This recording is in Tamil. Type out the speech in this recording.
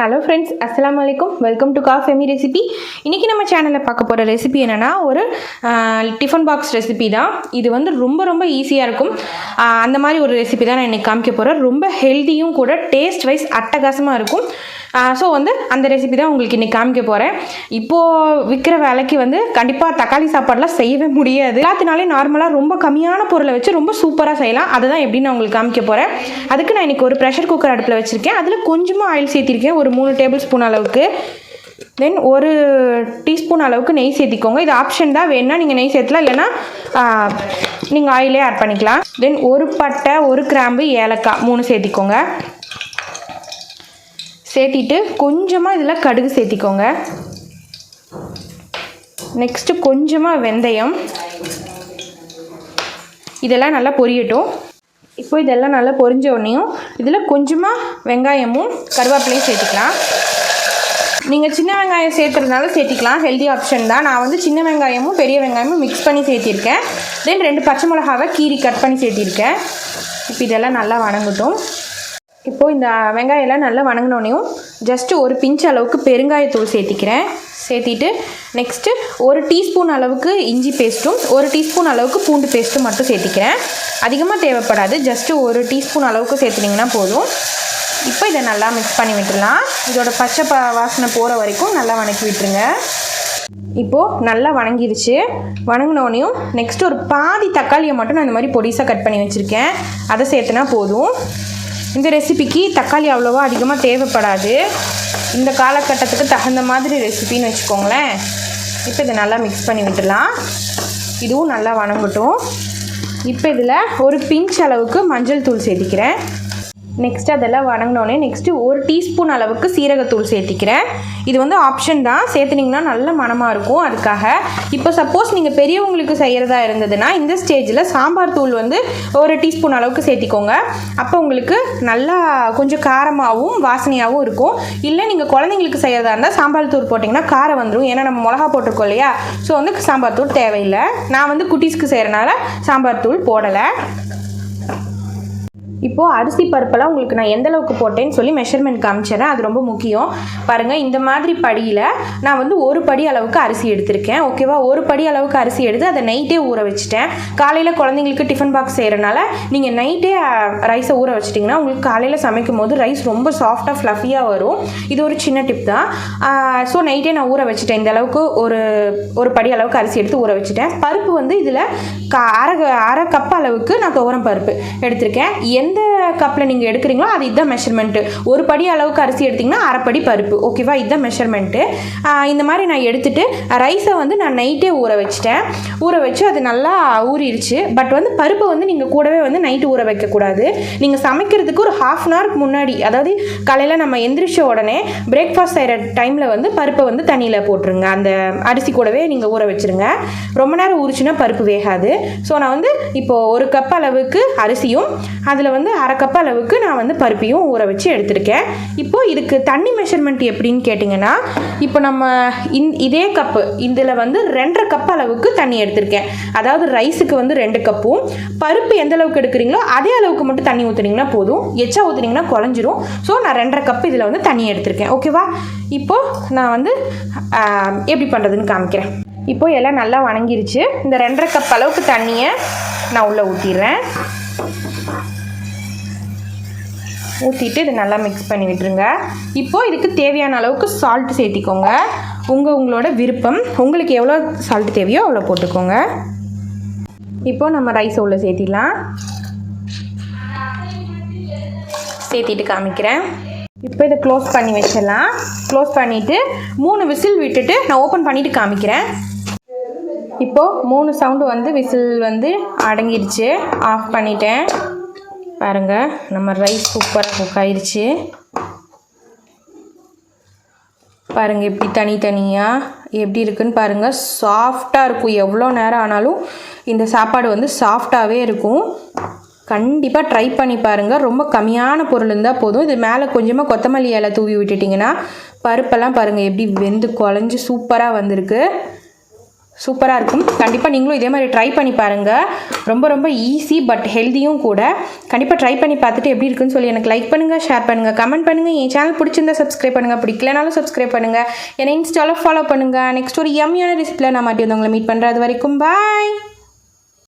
ஹலோ ஃப்ரெண்ட்ஸ், அஸ்ஸலாமு அலைக்கும். வெல்கம் டு காஃபெமி ரெசிபி. இன்றைக்கி நம்ம சேனலில் பார்க்க போகிற ரெசிபி என்னென்னா ஒரு டிஃபன் பாக்ஸ் ரெசிபி தான். இது வந்து ரொம்ப ஈஸியாக இருக்கும். அந்த மாதிரி ஒரு ரெசிபி தான் நான் இன்றைக்கி காமிக்க போகிறேன். ரொம்ப ஹெல்த்தியும் கூட, டேஸ்ட் வைஸ் அட்டகாசமாக இருக்கும். ஸோ வந்து அந்த ரெசிபி தான் உங்களுக்கு இன்றைக்கி காமிக்க போகிறேன். இப்போது விற்கிற வேலைக்கு வந்து கண்டிப்பாக தக்காளி சாப்பாடெலாம் செய்யவே முடியாது. எல்லாத்தினாலே நார்மலாக ரொம்ப கம்மியான பொருளை வச்சு ரொம்ப சூப்பராக செய்யலாம். அதுதான் எப்படின்னு நான் உங்களுக்கு காமிக்க போகிறேன். அதுக்கு நான் இன்றைக்கி ஒரு ப்ரெஷர் குக்கர் அடுப்பில் வச்சுருக்கேன். அதில் கொஞ்சமாக ஆயில் சேர்த்திருக்கேன், ஒரு 3 டேபிள் ஸ்பூன் அளவுக்கு. தென் 1 டீஸ்பூன் அளவுக்கு நெய் சேர்த்திக்கோங்க. இது ஆப்ஷன் தான், வேணுன்னா நீங்கள் நெய் சேர்த்தலாம், இல்லைன்னா நீங்கள் ஆயிலே ஆட் பண்ணிக்கலாம். தென் 1 பட்டை, 1 கிராம்பு, ஏலக்காய் 3 சேர்த்திக்கோங்க. சேர்த்திட்டு கொஞ்சமாக இதில் கடுகு சேர்த்திக்கோங்க. நெக்ஸ்ட்டு கொஞ்சமாக வெந்தயம். இதெல்லாம் நல்லா பொரியட்டும். இப்போ இதெல்லாம் நல்லா பொரிஞ்ச உடனேயும் இதில் கொஞ்சமாக வெங்காயமும் கருவேப்பிலையும் சேர்த்துக்கலாம். நீங்கள் சின்ன வெங்காயம் சேர்த்துறதுனால சேர்த்திக்கலாம், ஹெல்தி ஆப்ஷன் தான். நான் வந்து சின்ன வெங்காயமும் பெரிய வெங்காயமும் மிக்ஸ் பண்ணி சேர்த்திருக்கேன். தென் 2 பச்சை மிளகாவை கீரி கட் பண்ணி சேர்த்திருக்கேன். இப்போ இதெல்லாம் நல்லா வணங்கட்டும். இப்போது இந்த வெங்காயம் எல்லாம் நல்லா வணங்கினோடனையும் ஜஸ்ட்டு ஒரு பிஞ்ச் அளவுக்கு பெருங்காயத்தூள் சேர்த்திக்கிறேன். சேர்த்திட்டு நெக்ஸ்ட்டு 1 டீஸ்பூன் அளவுக்கு இஞ்சி பேஸ்ட்டும் 1 டீஸ்பூன் அளவுக்கு பூண்டு பேஸ்ட்டும் மட்டும் சேர்த்திக்கிறேன். அதிகமாக தேவைப்படாது, ஜஸ்ட்டு 1 டீஸ்பூன் அளவுக்கு சேர்த்துனிங்கன்னா போதும். இப்போ இதை நல்லா மிக்ஸ் பண்ணி விட்டுடலாம். இதோட பச்சை வாசனை போகிற வரைக்கும் நல்லா வணக்கி விட்டுருங்க. இப்போது நல்லா வணங்கிருச்சு. வணங்கினோடனையும் நெக்ஸ்ட்டு ஒரு பாதி தக்காளியை மட்டும் நான் இந்த மாதிரி பொடிசாக கட் பண்ணி வச்சுருக்கேன். அதை சேர்த்துனா போதும். இந்த ரெசிபிக்கு தக்காளி அவ்வளோவா அதிகமாக தேவைப்படாது. இந்த காலகட்டத்துக்கு தகுந்த மாதிரி ரெசிபின்னு வச்சுக்கோங்களேன். இப்போ இதை நல்லா மிக்ஸ் பண்ணி விட்டுடலாம். இதுவும் நல்லா வணங்கட்டும். இப்போ இதில் ஒரு பிஞ்ச் அளவுக்கு மஞ்சள் தூள் சேர்த்திக்கிறேன். நெக்ஸ்ட்டு அதெல்லாம் வணங்கினோடனே நெக்ஸ்ட்டு 1 டீஸ்பூன் அளவுக்கு சீரகத்தூள் சேர்த்திக்கிறேன். இது வந்து ஆப்ஷன் தான், சேர்த்துனிங்கன்னா நல்ல மணமாக இருக்கும். அதுக்காக இப்போ சப்போஸ் நீங்கள் பெரியவங்களுக்கு செய்கிறதா இருந்ததுன்னா இந்த ஸ்டேஜில் சாம்பார் தூள் வந்து 1 டீஸ்பூன் அளவுக்கு சேர்த்திக்கோங்க. அப்போ உங்களுக்கு நல்லா கொஞ்சம் காரமாகவும் வாசனையாகவும் இருக்கும். இல்லை நீங்கள் குழந்தைங்களுக்கு செய்கிறதா இருந்தால் சாம்பார் தூள் போட்டிங்கன்னா காரம் வந்துடும். ஏன்னா நம்ம மிளகா போட்டிருக்கோம் இல்லையா, ஸோ வந்து சாம்பார் தூள் தேவையில்லை. நான் வந்து குட்டீஸ்க்கு செய்கிறனால சாம்பார் தூள் போடலை. இப்போது அரிசி பருப்பெல்லாம் உங்களுக்கு நான் எந்த அளவுக்கு போட்டேன்னு சொல்லி மெஷர்மெண்ட் காமிச்சிடறேன். அது ரொம்ப முக்கியம். பாருங்கள், இந்த மாதிரி படியில் நான் வந்து 1 படி அளவுக்கு அரிசி எடுத்திருக்கேன். ஓகேவா, 1 படி அளவுக்கு அரிசி எடுத்து அதை நைட்டே ஊற வச்சுட்டேன். காலையில் குழந்தைங்களுக்கு டிஃபன் பாக்ஸ் செய்கிறனால நீங்கள் நைட்டே ரைஸை ஊற வச்சிட்டிங்கன்னா உங்களுக்கு காலையில் சமைக்கும் போது ரைஸ் ரொம்ப சாஃப்டாக ஃப்ளஃபியாக வரும். இது ஒரு சின்ன டிப் தான். ஸோ நைட்டே நான் ஊற வச்சுட்டேன். இந்த அளவுக்கு ஒரு படி அளவுக்கு அரிசி எடுத்து ஊற வச்சுட்டேன். பருப்பு வந்து இதில் அரை கப் அளவுக்கு நான் துவரம் பருப்பு எடுத்திருக்கேன். எந்த கப்பில் நீங்கள் எடுக்கிறீங்களோ அது இதுதான் மெஷர்மெண்ட்டு. 1 படி அளவுக்கு அரிசி எடுத்திங்கன்னா அரை படி பருப்பு. ஓகேவா, இதுதான் மெஷர்மெண்ட்டு. இந்த மாதிரி நான் எடுத்துகிட்டு ரைஸை வந்து நான் நைட்டே ஊற வச்சிட்டேன். ஊற வச்சு அது நல்லா ஊறிடுச்சு. பட் வந்து பருப்பை வந்து நீங்கள் கூடவே வந்து நைட்டு ஊற வைக்கக்கூடாது. நீங்கள் சமைக்கிறதுக்கு ஒரு 1/2 அன் ஹவருக்கு முன்னாடி, அதாவது காலையில் நம்ம எந்திரிச்ச உடனே பிரேக்ஃபாஸ்ட் செய்கிற டைமில் வந்து பருப்பை வந்து தண்ணியில் போட்டுருங்க. அந்த அரிசி கூடவே நீங்கள் ஊற வச்சுருங்க. ரொம்ப நேரம் ஊறிச்சுன்னா பருப்பு வேகாது. ஸோ நான் வந்து இப்போது 1 கப் அளவுக்கு அரிசியும் அதில் வந்து அரை கப் அளவுக்கு நான் வந்து பருப்பையும் ஊற வச்சு எடுத்திருக்கேன். இப்போது இதுக்கு தண்ணி மெஷர்மெண்ட் எப்படின்னு கேட்டிங்கன்னா, இப்போ நம்ம இதே கப்பு இதில் வந்து 2.5 கப் அளவுக்கு தண்ணி எடுத்திருக்கேன். அதாவது ரைஸுக்கு வந்து 2 கப்பும், பருப்பு எந்த அளவுக்கு எடுக்கிறீங்களோ அதே அளவுக்கு மட்டும் தண்ணி ஊற்றுனீங்கன்னா போதும். எச்சா ஊற்றுனீங்கன்னா குழஞ்சிரும். ஸோ நான் 2.5 கப் இதில் வந்து தண்ணி எடுத்திருக்கேன். ஓகேவா, இப்போது நான் வந்து எப்படி பண்ணுறதுன்னு காமிக்கிறேன். இப்போது எல்லாம் நல்லா வணங்கிருச்சு. இந்த 2.5 கப் அளவுக்கு தண்ணியை நான் உள்ளே ஊற்றிடுறேன். ஊற்றிட்டு இதை நல்லா மிக்ஸ் பண்ணி விட்டுருங்க. இப்போது இதுக்கு தேவையான அளவுக்கு சால்ட்டு சேர்த்திக்கோங்க. உங்களோட விருப்பம், உங்களுக்கு எவ்வளோ சால்ட்டு தேவையோ அவ்வளோ போட்டுக்கோங்க. இப்போது நம்ம ரைஸை உள்ளே சேர்த்திடலாம். சேர்த்திட்டு காமிக்கிறேன். இப்போ இதை க்ளோஸ் பண்ணி வச்சிடலாம். க்ளோஸ் பண்ணிவிட்டு 3 விசில் விட்டுட்டு நான் ஓப்பன் பண்ணிவிட்டு காமிக்கிறேன். இப்போது 3 சவுண்டு வந்து விசில் வந்து அடங்கிடுச்சு. ஆஃப் பண்ணிட்டேன். பாருங்கள், நம்ம ரைஸ் சூப்பராக குக் ஆயிடுச்சு. பாருங்கள் எப்படி தனித்தனியாக எப்படி இருக்குன்னு பாருங்கள். சாஃப்டாக இருக்கும். எவ்வளோ நேரம் ஆனாலும் இந்த சாப்பாடு வந்து சாஃப்டாகவே இருக்கும். கண்டிப்பாக ட்ரை பண்ணி பாருங்கள். ரொம்ப கம்மியான பொருள் இருந்தால் போதும். இது மேலே கொஞ்சமாக கொத்தமல்லி இலை தூவி விட்டுட்டிங்கன்னா பருப்பெல்லாம் பாருங்கள் எப்படி வெந்து குழஞ்சி சூப்பராக வந்திருக்கு. சூப்பராக இருக்கும். கண்டிப்பாக நீங்களும் இதே மாதிரி ட்ரை பண்ணி பாருங்கள். ரொம்ப ரொம்ப ஈஸி பட் ஹெல்த்தியும் கூட. கண்டிப்பாக ட்ரை பண்ணி பார்த்துட்டு எப்படி இருக்குன்னு சொல்லி எனக்கு லைக் பண்ணுங்கள், ஷேர் பண்ணுங்கள், கமெண்ட் பண்ணுங்கள். என் சேனல் பிடிச்சிருந்தா சப்ஸ்கிரைப் பண்ணுங்கள், பிடிக்கலனாலும் சப்ஸ்கிரைப் பண்ணுங்கள். என்னை இன்ஸ்டாவில் ஃபாலோ பண்ணுங்கள். நெக்ஸ்ட் ஒரு யம்மியான ரெசிபியில் நான் மாட்டி வந்து உங்களை மீட் பண்ணுறது வரைக்கும் பாய்.